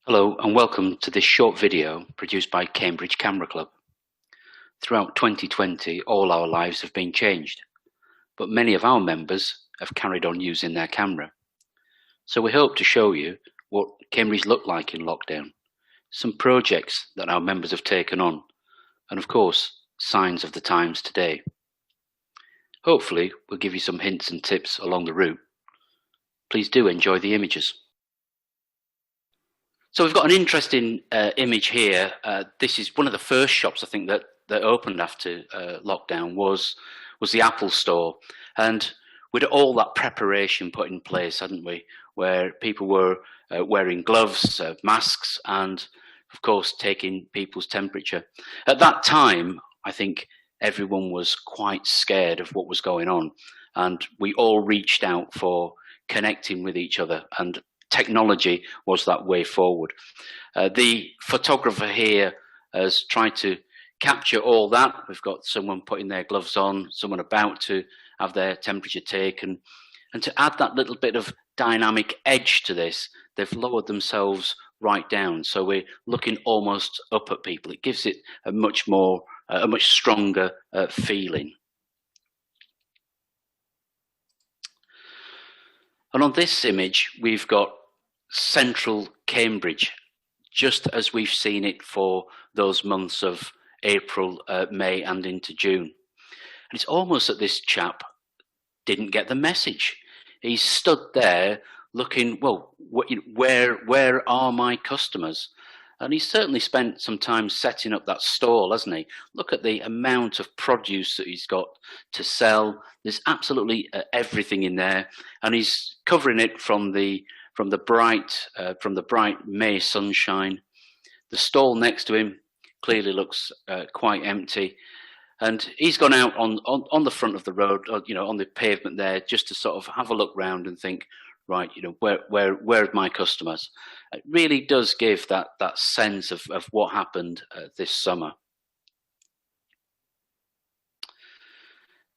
Hello and welcome to this short video produced by Cambridge Camera Club. Throughout 2020, all our lives have been changed, but many of our members have carried on using their camera. So we hope to show you what Cambridge looked like in lockdown, some projects that our members have taken on, and of course, signs of the times today. Hopefully, we'll give you some hints and tips along the route. Please do enjoy the images. So we've got an interesting image here. This is one of the first shops I think that opened after lockdown was the Apple store, and with all that preparation put in place, hadn't we? Where people were wearing gloves, masks, and of course taking people's temperature. At that time, I think everyone was quite scared of what was going on, and we all reached out for connecting with each other, and technology was that way forward. The photographer here has tried to capture all that. We've got someone putting their gloves on, someone about to have their temperature taken, and to add that little bit of dynamic edge to this, they've lowered themselves right down, so we're looking almost up at people. It gives it a much stronger feeling. And on this image, we've got central Cambridge, just as we've seen it for those months of April, May and into June. And it's almost that this chap didn't get the message. He stood there looking, well, where are my customers? And he's certainly spent some time setting up that stall, hasn't he? Look at the amount of produce that he's got to sell. There's absolutely everything in there, and he's covering it from the bright May sunshine. The stall next to him clearly looks quite empty, and he's gone out on the front of the road, on the pavement there, just to sort of have a look round and think, right, where are my customers? It really does give that sense of what happened this summer.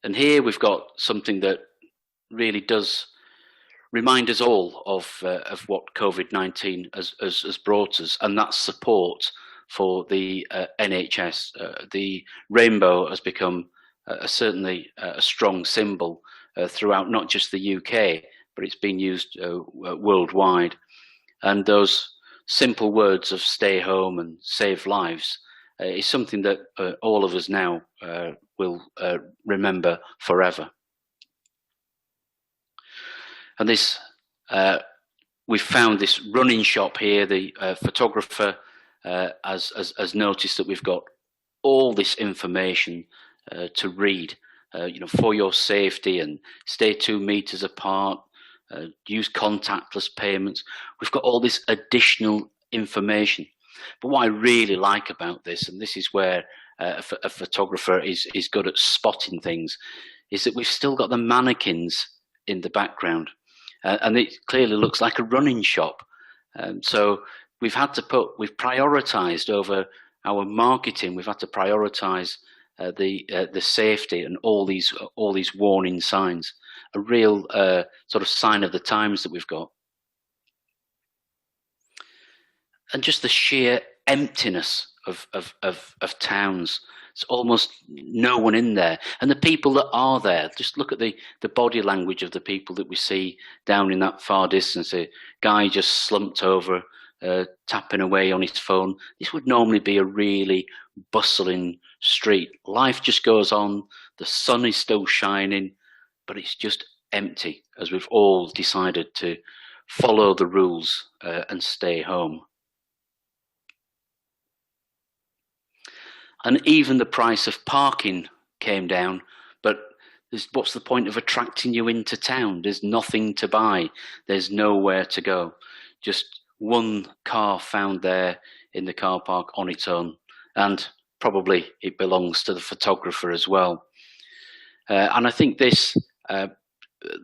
And here we've got something that really does remind us all of what COVID-19 has brought us, and that's support for the NHS. The rainbow has become certainly a strong symbol throughout not just the UK, but it's been used worldwide. And those simple words of stay home and save lives is something that all of us now will remember forever. And this, we've found this running shop here. The photographer has noticed that we've got all this information to read, for your safety, and stay 2 meters apart, use contactless payments. We've got all this additional information. But what I really like about this, and this is where a photographer is good at spotting things, is that we've still got the mannequins in the background. And it clearly looks like a running shop. So we've prioritized over our marketing. We've had to prioritize the safety and all these warning signs. A real sort of sign of the times that we've got. And just the sheer emptiness of towns. There's almost no one in there. And the people that are there, just look at the body language of the people that we see down in that far distance. A guy just slumped over, tapping away on his phone. This would normally be a really bustling street. Life just goes on. The sun is still shining, but it's just empty, as we've all decided to follow the rules and stay home. And even the price of parking came down, but what's the point of attracting you into town? There's nothing to buy. There's nowhere to go. Just one car found there in the car park on its own, and probably it belongs to the photographer as well. And I think this,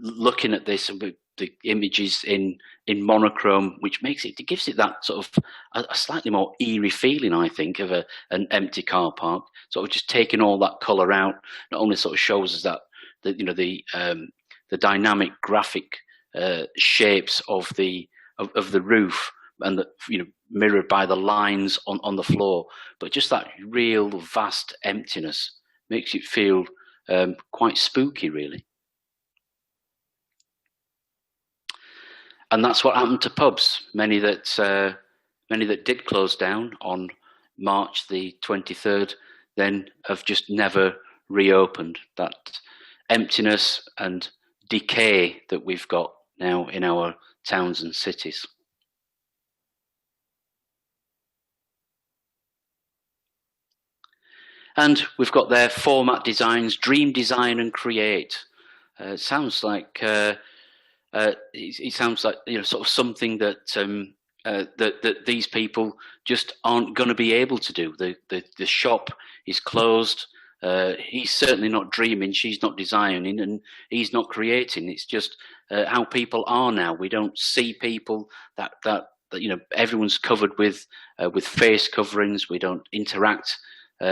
looking at this and the images in monochrome, which gives it that sort of a slightly more eerie feeling, I think, of an empty car park. Sort of just taking all that colour out, not only sort of shows us that the dynamic graphic shapes of the roof, mirrored by the lines on the floor. But just that real vast emptiness makes it feel quite spooky, really. And that's what happened to pubs. Many that did close down on March the 23rd then have just never reopened. That emptiness and decay that we've got now in our towns and cities. And we've got their format designs, dream, design and create. It sounds like it sounds like sort of something that that these people just aren't going to be able to do. The shop is closed. He's certainly not dreaming. She's not designing, and he's not creating. It's just how people are now. We don't see people that everyone's covered with face coverings. We don't interact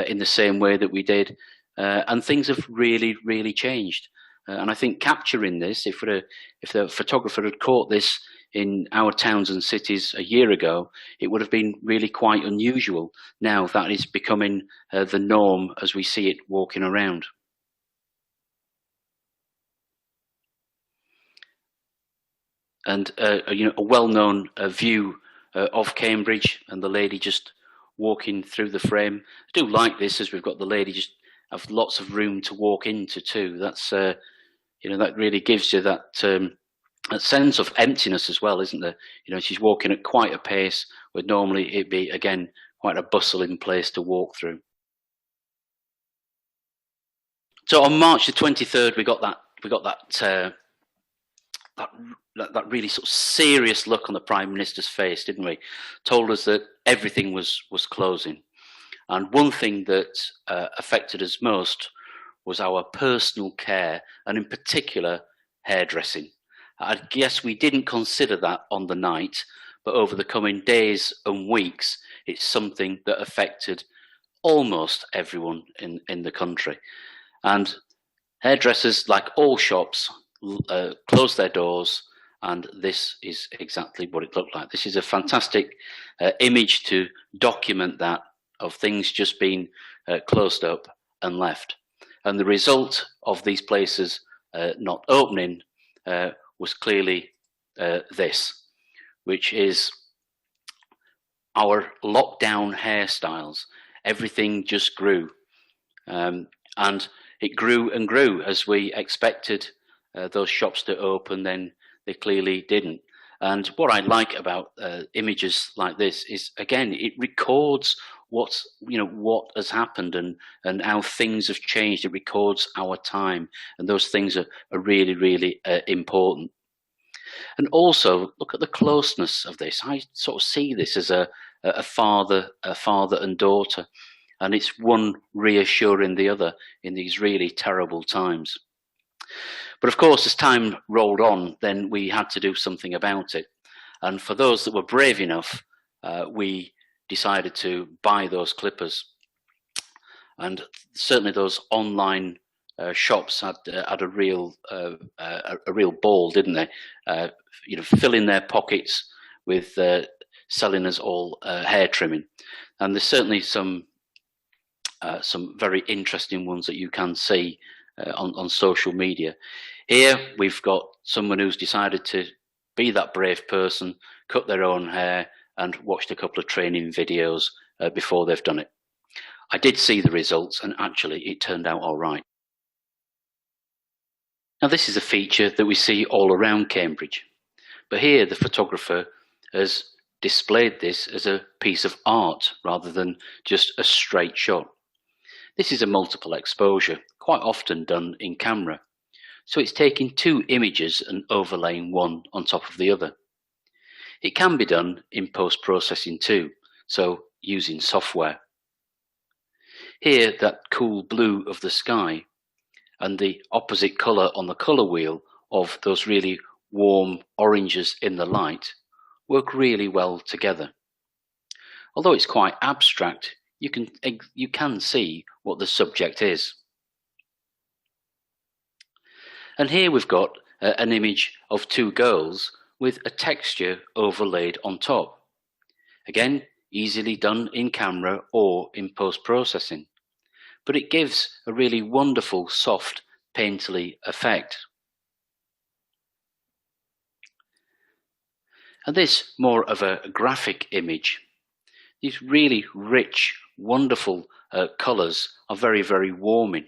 in the same way that we did, and things have really changed. And I think capturing this, if the photographer had caught this in our towns and cities a year ago, it would have been really quite unusual. Now that is becoming the norm as we see it walking around. And a well-known view of Cambridge, and the lady just walking through the frame. I do like this, as we've got the lady just have lots of room to walk into too. That's that really gives you that sense of emptiness as well, isn't there? She's walking at quite a pace where normally it'd be, again, quite a bustling place to walk through. So on March the 23rd, we got that really sort of serious look on the Prime Minister's face, didn't we? Told us that everything was closing. And one thing that affected us most was our personal care, and in particular, hairdressing. I guess we didn't consider that on the night, but over the coming days and weeks, it's something that affected almost everyone in the country. And hairdressers, like all shops, closed their doors, and this is exactly what it looked like. This is a fantastic image to document that, of things just being closed up and left. And the result of these places not opening was clearly this, which is our lockdown hairstyles. Everything just grew, and it grew and grew as we expected those shops to open. Then they clearly didn't. And what I like about images like this is, again, it records what has happened and how things have changed. It records our time, and those things are really important. And also, look at the closeness of this. I sort of see this as a father and daughter, and it's one reassuring the other in these really terrible times. But of course, as time rolled on, then we had to do something about it. And for those that were brave enough, we decided to buy those clippers. And certainly those online shops had a real ball, didn't they? Filling their pockets with selling us all hair trimming. And there's certainly some very interesting ones that you can see on social media. Here we've got someone who's decided to be that brave person, cut their own hair, and watched a couple of training videos before they've done it. I did see the results, and actually it turned out all right. Now this is a feature that we see all around Cambridge, but here the photographer has displayed this as a piece of art rather than just a straight shot. This is a multiple exposure, quite often done in camera. So it's taking two images and overlaying one on top of the other. It can be done in post-processing too, so using software. Here, that cool blue of the sky and the opposite colour on the colour wheel of those really warm oranges in the light work really well together. Although it's quite abstract, you can see what the subject is. And here we've got an image of two girls with a texture overlaid on top. Again, easily done in camera or in post-processing, but it gives a really wonderful, soft, painterly effect. And this more of a graphic image. These really rich, wonderful colours are very, very warming.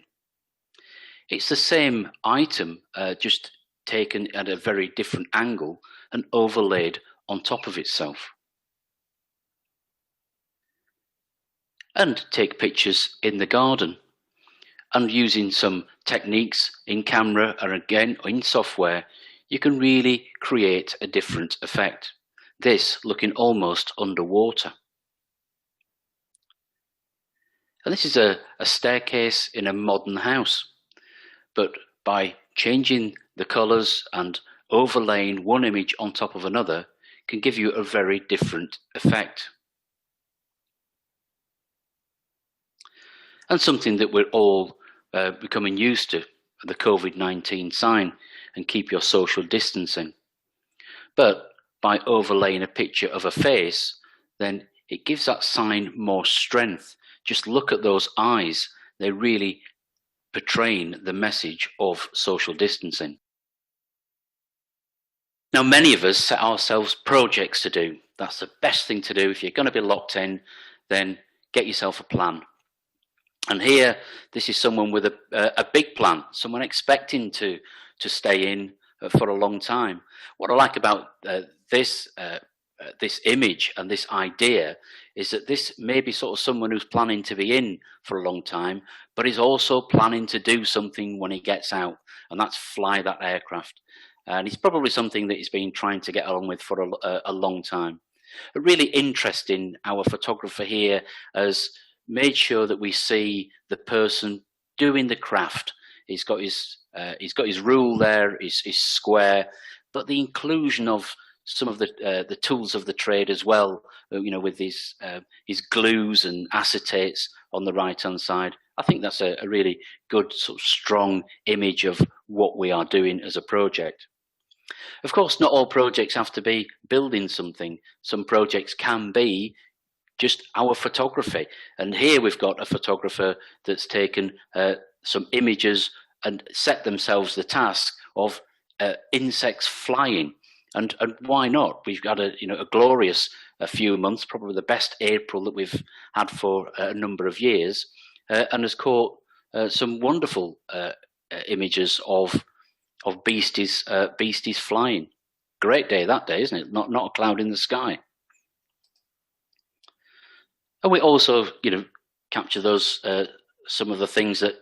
It's the same item, just taken at a very different angle and overlaid on top of itself. And take pictures in the garden. And using some techniques in camera and again in software, you can really create a different effect. This looking almost underwater. And this is a staircase in a modern house. But by changing the colours and overlaying one image on top of another can give you a very different effect. And something that we're all becoming used to, the COVID-19 sign, and keep your social distancing. But by overlaying a picture of a face, then it gives that sign more strength. Just look at those eyes. They're really portraying the message of social distancing. Now, many of us set ourselves projects to do. That's the best thing to do. If you're going to be locked in, then get yourself a plan. And here, this is someone with a big plan, someone expecting to stay in for a long time. What I like about this image and this idea is that this may be sort of someone who's planning to be in for a long time, but is also planning to do something when he gets out, and that's fly that aircraft. And it's probably something that he's been trying to get along with for a long time. But really interesting, our photographer here has made sure that we see the person doing the craft. He's got his rule there, his square, but the inclusion of some of the tools of the trade as well, with his glues and acetates on the right hand side. I think that's a really good sort of strong image of what we are doing as a project. Of course, not all projects have to be building something. Some projects can be just our photography. And here we've got a photographer that's taken some images and set themselves the task of insects flying. And why not? We've got a glorious few months, probably the best April that we've had for a number of years, and has caught some wonderful images of beasties flying. Great day that day, isn't it? Not a cloud in the sky. And we also, capture those some of the things that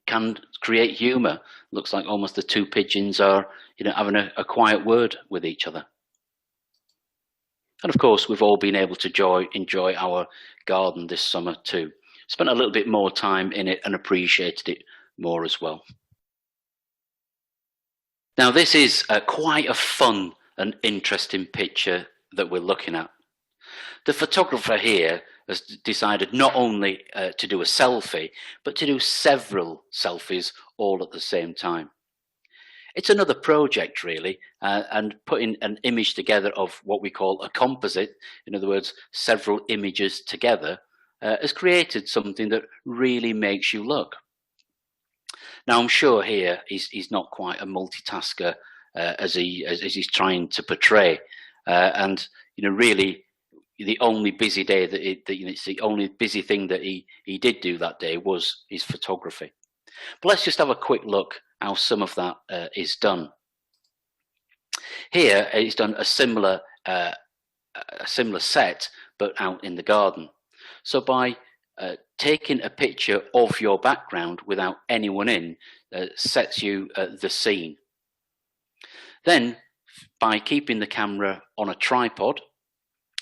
can create humour. Looks like almost the two pigeons are, having a quiet word with each other. And of course, we've all been able to enjoy our garden this summer too. Spent a little bit more time in it and appreciated it more as well. Now, this is quite a fun and interesting picture that we're looking at. The photographer here has decided not only to do a selfie, but to do several selfies all at the same time. It's another project really, and putting an image together of what we call a composite, in other words, several images together, has created something that really makes you look. Now, I'm sure here he's not quite a multitasker as he's trying to portray, and really the only busy day it's the only busy thing that he did do that day was his photography. But let's just have a quick look how some of that is done. Here he's done a similar set, but out in the garden. So by taking a picture of your background without anyone in sets you the scene. Then by keeping the camera on a tripod,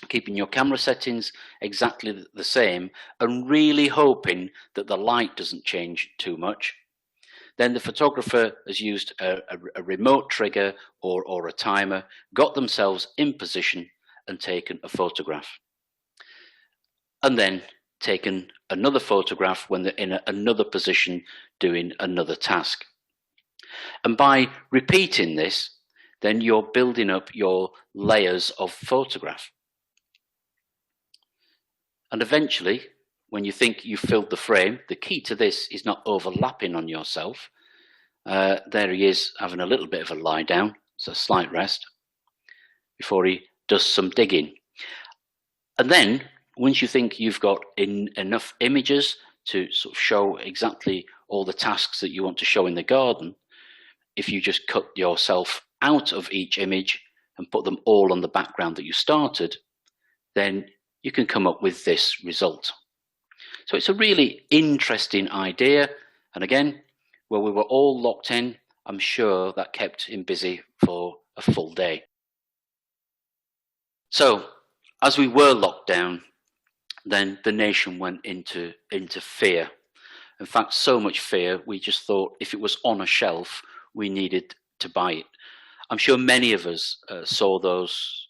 keeping your camera settings exactly the same and really hoping that the light doesn't change too much, then the photographer has used a remote trigger or a timer, got themselves in position and taken a photograph. And then taken another photograph when they're in another position doing another task. And by repeating this, then you're building up your layers of photograph. And eventually, when you think you've filled the frame, the key to this is not overlapping on yourself. There he is having a little bit of a lie down, so a slight rest, before he does some digging. And then, once you think you've got enough images to sort of show exactly all the tasks that you want to show in the garden, if you just cut yourself out of each image and put them all on the background that you started, then you can come up with this result. So it's a really interesting idea. And again, where we were all locked in, I'm sure that kept him busy for a full day. So as we were locked down, then the nation went into fear. In fact, so much fear, we just thought if it was on a shelf, we needed to buy it. I'm sure many of us saw those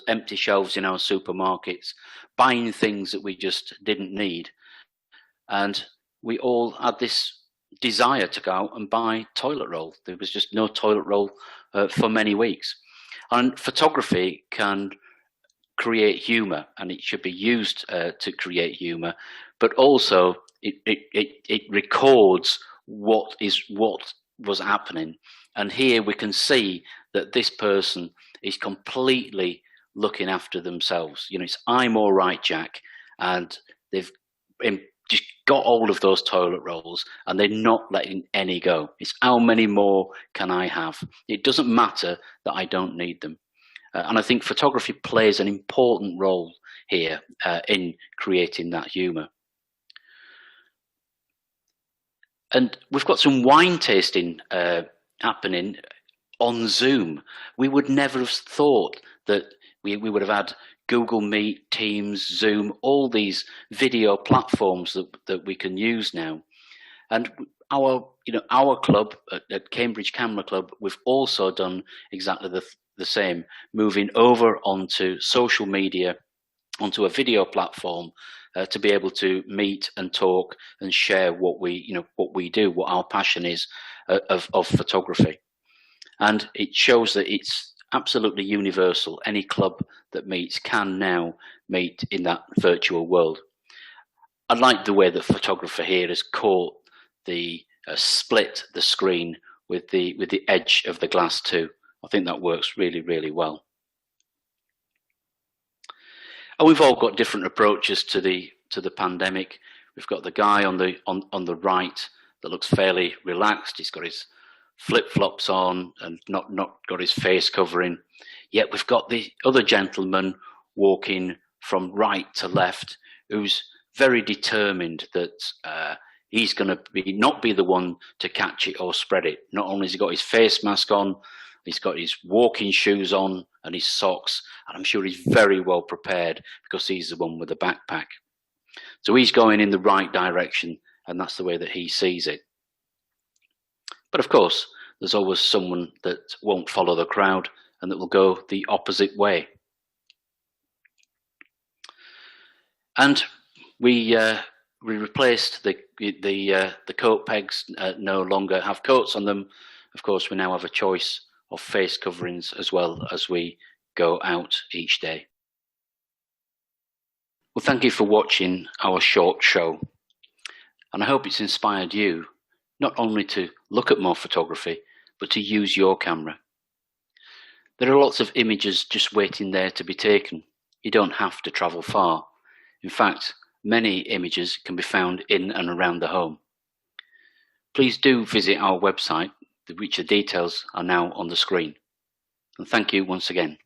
empty shelves in our supermarkets, buying things that we just didn't need. And we all had this desire to go out and buy toilet roll. There was just no toilet roll for many weeks. And photography can create humor, and it should be used to create humor, but also it records what was happening. And here we can see that this person is completely looking after themselves. You know, it's I'm all right, Jack, and they've just got hold of those toilet rolls and they're not letting any go. It's how many more can I have? It doesn't matter that I don't need them. And I think photography plays an important role here in creating that humour. And we've got some wine tasting happening on Zoom. We would never have thought that we would have had Google Meet, Teams, Zoom, all these video platforms that we can use now. And our club at Cambridge Camera Club, we've also done exactly the same, moving over onto social media, onto a video platform to be able to meet and talk and share what we do, what our passion is of photography. And it shows that it's absolutely universal. Any club that meets can now meet in that virtual world. I like the way the photographer here has caught the split the screen with the edge of the glass too. I think that works really, really well. And we've all got different approaches to the pandemic. We've got the guy on the right that looks fairly relaxed. He's got his flip-flops on and not got his face covering. Yet we've got the other gentleman walking from right to left, who's very determined that he's going to not be the one to catch it or spread it. Not only has he got his face mask on, he's got his walking shoes on and his socks, and I'm sure he's very well prepared because he's the one with the backpack. So he's going in the right direction, and that's the way that he sees it. But of course, there's always someone that won't follow the crowd and that will go the opposite way. And we replaced the coat pegs, no longer have coats on them. Of course, we now have a choice of face coverings as well as we go out each day. Well, thank you for watching our short show. And I hope it's inspired you not only to look at more photography, but to use your camera. There are lots of images just waiting there to be taken. You don't have to travel far. In fact, many images can be found in and around the home. Please do visit our website, which the details are now on the screen. And thank you once again.